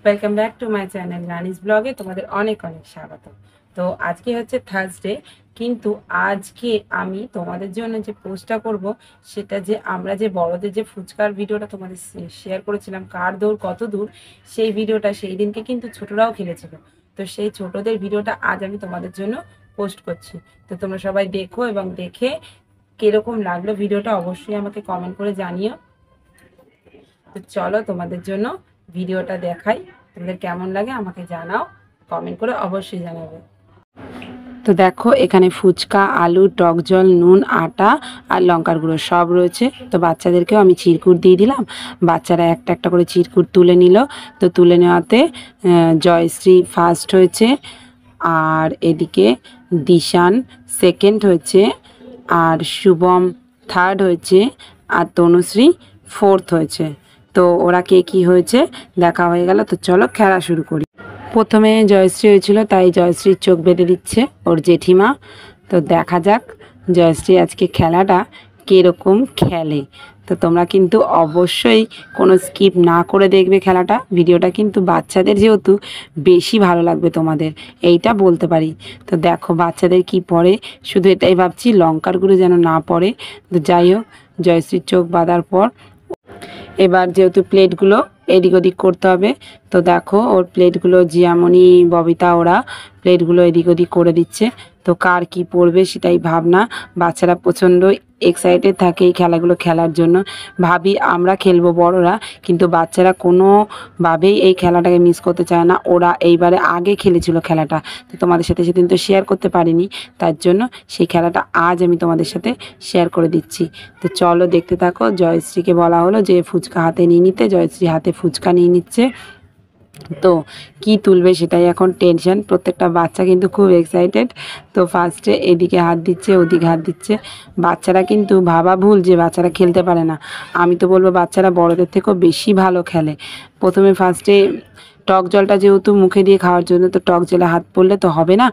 Welcome back to my channel Rani's ব্লগে তোমাদের অনেক অনেক স্বাগত। তো আজকে হচ্ছে থার্সডে, কিন্তু আজকে আমি তোমাদের জন্য যে পোস্টটা করব সেটা যে আমরা যে বড়দের যে ফুচকার ভিডিওটা তোমাদের শেয়ার করেছিলাম, কার দৌড় কত দূর, সেই ভিডিওটা সেই দিনকে কিন্তু ছোটরাও খেলেছিল। তো সেই ছোটদের ভিডিওটা আজ আমি তোমাদের জন্য পোস্ট করছি। তো তোমরা সবাই দেখো এবং দেখে কিরকম লাগলো ভিডিওটা অবশ্যই আমাকে কমেন্ট করে জানিও। তো চলো তোমাদের জন্য ভিডিওটা দেখাই, তোমাদের কেমন লাগে আমাকে জানাও, কমেন্ট করে অবশ্যই জানাবে। তো দেখো এখানে ফুচকা, আলু, টক জল, নুন, আটা আর লঙ্কার গুঁড়ো সব রয়েছে। তো বাচ্চাদেরকেও আমি চিরকুট দিয়ে দিলাম, বাচ্চারা একটা একটা করে চিরকুট তুলে নিল। তো তুলে নেওয়াতে জয়শ্রী ফার্স্ট হয়েছে, আর এদিকে দিশান সেকেন্ড হয়েছে, আর শুভম থার্ড হয়েছে, আর তনুশ্রী ফোর্থ হয়েছে। তো ওরা কে কী হয়েছে দেখা হয়ে গেল। তো চলো খেলা শুরু করি। প্রথমে জয়শ্রী হয়েছিল, তাই জয়শ্রীর চোখ বেঁধে দিচ্ছে ওর জেঠিমা। তো দেখা যাক জয়শ্রী আজকে খেলাটা কীরকম খেলে। তো তোমরা কিন্তু অবশ্যই কোনো স্কিপ না করে দেখবে খেলাটা। ভিডিওটা কিন্তু বাচ্চাদের যেহেতু বেশি ভালো লাগবে তোমাদের, এইটা বলতে পারি। তো দেখো বাচ্চাদের কি পড়ে, শুধু এটাই ভাবছি লঙ্কার গুঁড়ো যেন না পড়ে। তো যাই হোক, জয়শ্রীর চোখ বাঁধার পর এবার যেহেতু প্লেটগুলো এদিক ওদিক করতে হবে, তো দেখো ওর প্লেটগুলো জিয়ামণি, ববিতা ওরা প্লেটগুলো এদিক ওদিক করে দিচ্ছে। তো কার কি পড়বে সেটাই ভাবনা। বাচ্চারা প্রচণ্ড এক্সাইটেড থাকে এই খেলাগুলো খেলার জন্য। ভাবি আমরা খেলবো বড়রা, কিন্তু বাচ্চারা কোনোভাবেই এই খেলাটাকে মিস করতে চায় না। ওরা এইবারে আগে খেলেছিল খেলাটা, তো তোমাদের সাথে সেদিন তো শেয়ার করতে পারিনি, তার জন্য সেই খেলাটা আজ আমি তোমাদের সাথে শেয়ার করে দিচ্ছি। তো চলো দেখতে থাকো। জয়শ্রীকে বলা হলো যে ফুচকা হাতে নিয়ে নিতে, জয়শ্রী হাতে ফুচকা নিয়ে নিচ্ছে। তো কি তুলবে সেটাই এখন টেনশন, প্রত্যেকটা বাচ্চা কিন্তু খুব এক্সাইটেড। তো ফার্স্টে এদিকে হাত দিচ্ছে, ওদিকে হাত দিচ্ছে। বাচ্চারা কিন্তু ভাবা ভুল যে বাচ্চারা খেলতে পারে না, আমি তো বলবো বাচ্চারা বড়দের থেকেও বেশি ভালো খেলে। প্রথমে ফার্স্টে টক জলটা যেহেতু মুখে দিয়ে খাওয়ার জন্য, তো টক জলে হাত পড়লে তো হবে না,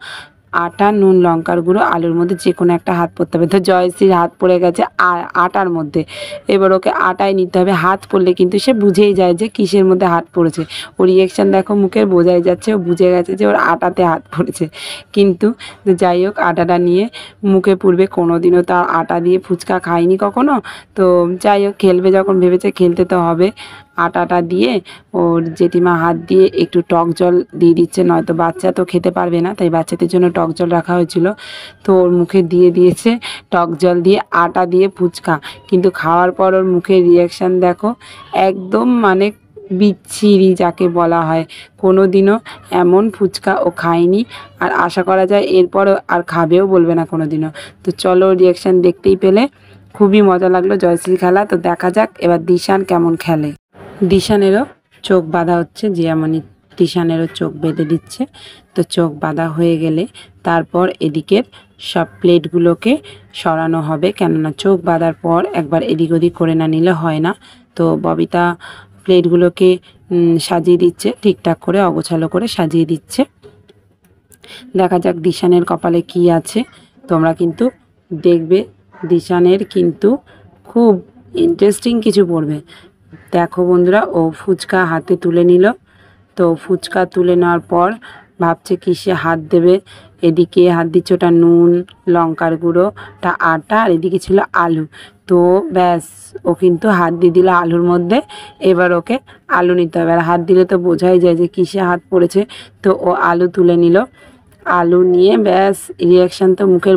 আটা, নুন, লঙ্কার গুঁড়ো, আলুর মধ্যে যে কোনো একটা হাত পড়তে হবে। তো জয়শ্রীর হাত পড়ে গেছে আটার মধ্যে। এবার ওকে আটায় নিতে হবে। হাত পড়লে কিন্তু সে বুঝেই যায় যে কিসের মধ্যে হাত পড়েছে। ওর রিয়েকশান দেখো মুখের, বোঝাই যাচ্ছে ও বুঝে গেছে যে ওর আটাতে হাত পড়েছে। কিন্তু যাই হোক, আটাটা নিয়ে মুখে পুরবে। কোনো দিনও তার আটা দিয়ে ফুচকা খায়নি কখনো। তো যাই হোক, খেলবে যখন ভেবেছে খেলতে তো হবে। আটাটা দিয়ে ওর জেঠিমা হাত দিয়ে একটু টক জল দিয়ে দিচ্ছে, নয়তো বাচ্চা তো খেতে পারবে না, তাই বাচ্চাদের জন্য টক জল রাখা হয়েছিল। তো ওর মুখে দিয়ে দিয়েছে টক জল দিয়ে আটা দিয়ে ফুচকা। কিন্তু খাওয়ার পর ওর মুখের রিয়াকশান দেখো, একদম মানে বিচ্ছিরি যাকে বলা হয়। কোনো দিনও এমন ফুচকা ও খায়নি, আর আশা করা যায় এরপরও আর খাবেও বলবে না কোনো দিনও। তো চলো রিয়াকশান দেখতেই পেলে, খুবই মজা লাগলো জয়শ্রী খেলা। তো দেখা যাক এবার দিশান কেমন খেলে। দিশানেরও চোখ বাঁধা হচ্ছে, জিয়ামণি দিশানেরও চোখ বেঁধে দিচ্ছে। তো চোখ বাঁধা হয়ে গেলে তারপর এদিকের সব প্লেটগুলোকে সরানো হবে, কেননা চোখ বাঁধার পর একবার এদিক ওদিক করে না নিলে হয় না। তো ববিতা প্লেটগুলোকে সাজিয়ে দিচ্ছে, ঠিকঠাক করে অগোছালো করে সাজিয়ে দিচ্ছে। দেখা যাক দিশানের কপালে কি আছে, তোমরা কিন্তু দেখবে দিশানের কিন্তু খুব ইন্টারেস্টিং কিছু পড়বে। দেখো বন্ধুরা, ও ফুচকা হাতে তুলে নিল। তো ফুচকা তুলে নেওয়ার পর ভাবছে কিসে হাত দেবে। এদিকে হাত দিচ্ছে ওটা নুন, লঙ্কার গুঁড়োটা আটা, আর এদিকে ছিল আলু। তো ব্যাস, ও কিন্তু হাত দিয়ে দিল আলুর মধ্যে। এবার ওকে আলু নিতে হবে, আর হাত দিলে তো বোঝাই যায় যে কিসে হাত পড়েছে। তো ও আলু তুলে নিল। আলু নিয়ে ব্যাস, রিয়াকশান তো মুখের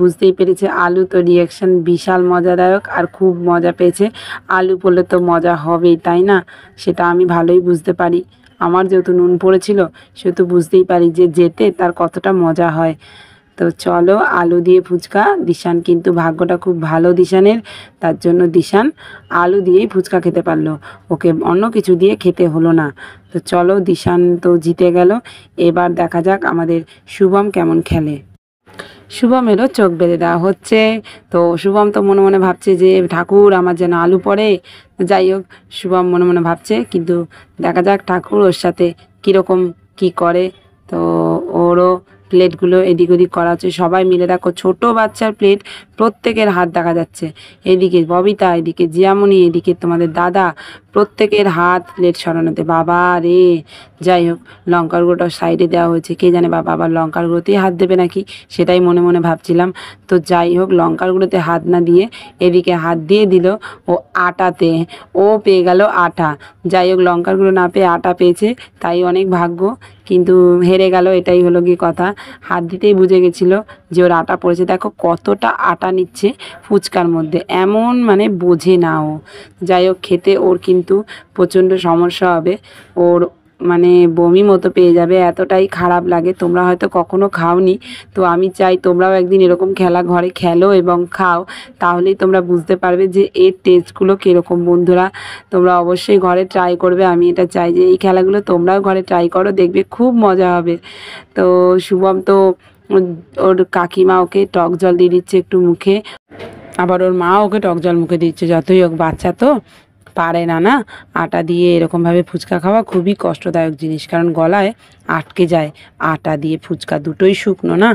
বুঝতেই পেরেছে। আলু তো রিয়াকশান বিশাল মজাদায়ক, আর খুব মজা পেয়েছে। আলু পড়লে তো মজা হবেই, তাই না? সেটা আমি ভালোই বুঝতে পারি। আমার যেহেতু নুন পড়েছিল, সেহেতু বুঝতেই পারি যে যেতে তার কতটা মজা হয়। তো চলো, আলু দিয়ে ফুচকা। দিশান কিন্তু ভাগ্যটা খুব ভালো দিশানের, তার জন্য দিশান আলু দিয়েই ফুচকা খেতে পারলো, ওকে অন্য কিছু দিয়ে খেতে হলো না। তো চলো, দিশান তো জিতে গেল। এবার দেখা যাক আমাদের শুভম কেমন খেলে। শুভমেরও চোখ বেঁধে দেওয়া হচ্ছে। তো শুভম তো মনে মনে ভাবছে যে ঠাকুর আমার যেন আলু পড়ে। যাই হোক, শুভম মনে মনে ভাবছে, কিন্তু দেখা যাক ঠাকুর ওর সাথে কীরকম কি করে। তো ওরও প্লেটগুলো এদিক ওদিক করা হচ্ছে। সবাই মিলে দেখো, ছোট বাচ্চার প্লেট, প্রত্যেকের হাত দেখা যাচ্ছে। এদিকে ববিতা, এদিকে জিয়ামণি, এদিকে তোমাদের দাদা, প্রত্যেকের হাত প্লেট সরানোতে। বাবা রে! যাই হোক, লঙ্কার গুঁড়োটা সাইডে দেওয়া হয়েছে, কে জানে বাবা আবার লঙ্কার গুঁড়োতেই হাত দেবে নাকি, সেটাই মনে মনে ভাবছিলাম। তো যাই হোক, লঙ্কার গুঁড়োতে হাত না দিয়ে এদিকে হাত দিয়ে দিল ও আটাতে। ও পেয়ে গেল আটা। যাই হোক, লঙ্কার গুঁড়ো না পেয়ে আটা পেয়েছে, তাই অনেক ভাগ্য। কিন্তু হেরে গেল, এটাই হলো গিয়ে কথা। হাত দিতেই বুঝে গেছিলো যে ওর আটা পড়েছে। দেখো কতটা আটা নিচ্ছে ফুচকার মধ্যে, এমন মানে বোঝে না ও। যাই হোক, খেতে ওর কিন্তু প্রচণ্ড সমস্যা হবে, ওর মানে বমি মতো পেয়ে যাবে, এতটাই খারাপ লাগে। তোমরা হয়তো কখনো খাওনি, তো আমি চাই তোমরাও একদিন এরকম খেলা ঘরে খেলো এবং খাও, তাহলেই তোমরা বুঝতে পারবে যে এর টেস্টগুলো কীরকম। বন্ধুরা, তোমরা অবশ্যই ঘরে ট্রাই করবে, আমি এটা চাই যে এই খেলাগুলো তোমরাও ঘরে ট্রাই করো, দেখবে খুব মজা হবে। তো শুভম তো ওর কাকিমা ওকে টক জল দিয়ে দিচ্ছে একটু মুখে, আবার ওর মা ওকে টক জল মুখে দিচ্ছে। যতই হোক, বাচ্চা তো পারে না, না আটা দিয়ে এরকমভাবে ফুচকা খাওয়া খুবই কষ্টদায়ক জিনিস, কারণ গলায় আটকে যায়। আটা দিয়ে ফুচকা দুটোই শুকনো না।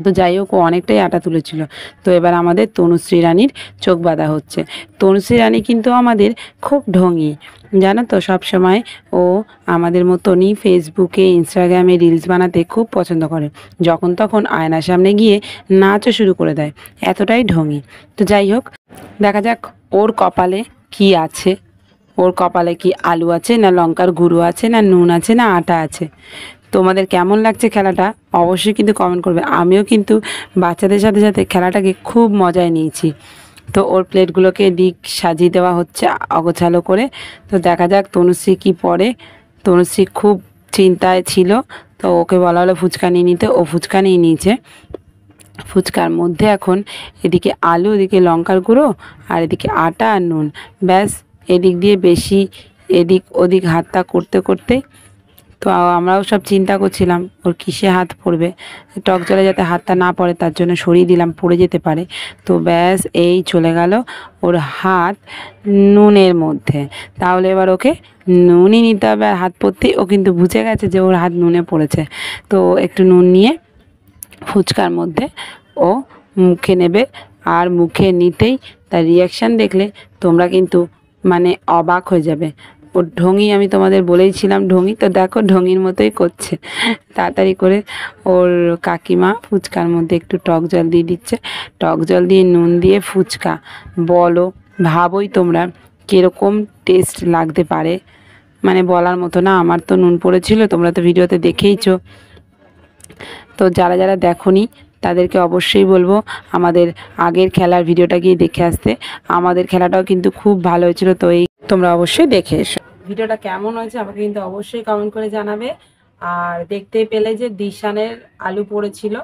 তো যাই হোক, ও অনেকটাই আটা তুলেছিল। তো এবার আমাদের তনুশ্রী রানীর চোখ বাঁধা হচ্ছে। তনুশ্রী রানী কিন্তু আমাদের খুব ঢঙি, জানো তো। সবসময় ও আমাদের মতনই ফেসবুকে ইনস্টাগ্রামে রিলস বানাতে খুব পছন্দ করে, যখন তখন আয়নার সামনে গিয়ে নাচও শুরু করে দেয়, এতটাই ঢঙি। তো যাই হোক, দেখা যাক ওর কপালে কি আছে। ওর কপালে কি আলু আছে, না লঙ্কার গুঁড়ো আছে, না নুন আছে, না আটা আছে। তোমাদের কেমন লাগছে খেলাটা অবশ্যই কিন্তু কমেন্ট করবে। আমিও কিন্তু বাচ্চাদের সাথে সাথে খেলাটাকে খুব মজায় নিয়েছি। তো ওর প্লেটগুলোকে দিক সাজিয়ে দেওয়া হচ্ছে অগোছালো করে। তো দেখা যাক তনুশ্রী কি পড়ে। তনুশ্রী খুব চিন্তায় ছিল, তো ওকে বলা হলো ফুচকা নিয়ে নিতে, ও ফুচকা নিয়ে নিয়েছে। ফুচকার মধ্যে এখন এদিকে আলু, এদিকে লঙ্কার গুঁড়ো, আর এদিকে আটা আর নুন, ব্যাস। এদিক দিয়ে বেশি এদিক ওদিক হাতটা করতে করতে, তো আমরাও সব চিন্তা করছিলাম ওর কিসে হাত পড়বে। টক জলে যাতে হাতটা না পড়ে তার জন্য সরিয়ে দিলাম, পড়ে যেতে পারে। তো ব্যাস, এই চলে গেল ওর হাত নুনের মধ্যে। তাহলে এবার ওকে নুনই নিতে হবে, আর হাত পড়তেই ও কিন্তু বুঝে গেছে যে ওর হাত নুনে পড়েছে। তো একটু নুন নিয়ে ফুচকার মধ্যে ও মুখে নেবে, আর মুখে নিতেই তার রিয়াকশান দেখলে তোমরা কিন্তু মানে অবাক হয়ে যাবে। ওর ঢঙি, আমি তোমাদের বলেইছিলাম ঢঙি, তো দেখো ঢঙির মতোই করছে। তাড়াতাড়ি করে ওর কাকিমা ফুচকার মধ্যে একটু টক জল দিয়ে দিচ্ছে। টক জল দিয়ে নুন দিয়ে ফুচকা, বলো, ভাবোই তোমরা কীরকম টেস্ট লাগতে পারে, মানে বলার মতো না। আমার তো নুন পড়েছিল, তোমরা তো ভিডিওতে দেখেইছো। তো যারা যারা দেখোনি তাদেরকে অবশ্যই বলবো আমাদের আগের খেলার ভিডিওটা গিয়ে দেখে আসতে। আমাদের খেলাটাও কিন্তু খুব ভালো হয়েছিল, তো এই তোমরা অবশ্যই দেখে এসো। ভিডিওটা কেমন হয়েছে আমাকে কিন্তু অবশ্যই কমেন্ট করে জানাবে। আর দেখতে পেলে যে দিশানের আলু পড়েছিল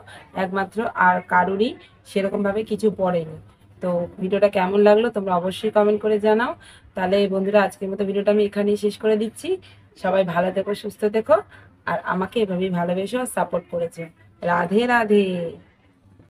একমাত্র, আর কারুরই সেরকমভাবে কিছু পড়েনি। তো ভিডিওটা কেমন লাগলো তোমরা অবশ্যই কমেন্ট করে জানাও। তাহলে বন্ধুরা, আজকের মতো ভিডিওটা আমি এখানেই শেষ করে দিচ্ছি। সবাই ভালো থেকো, সুস্থ থেকো, আর আমাকে এভাবেই ভালোবেসো আর সাপোর্ট করেছে। রাধে রাধে।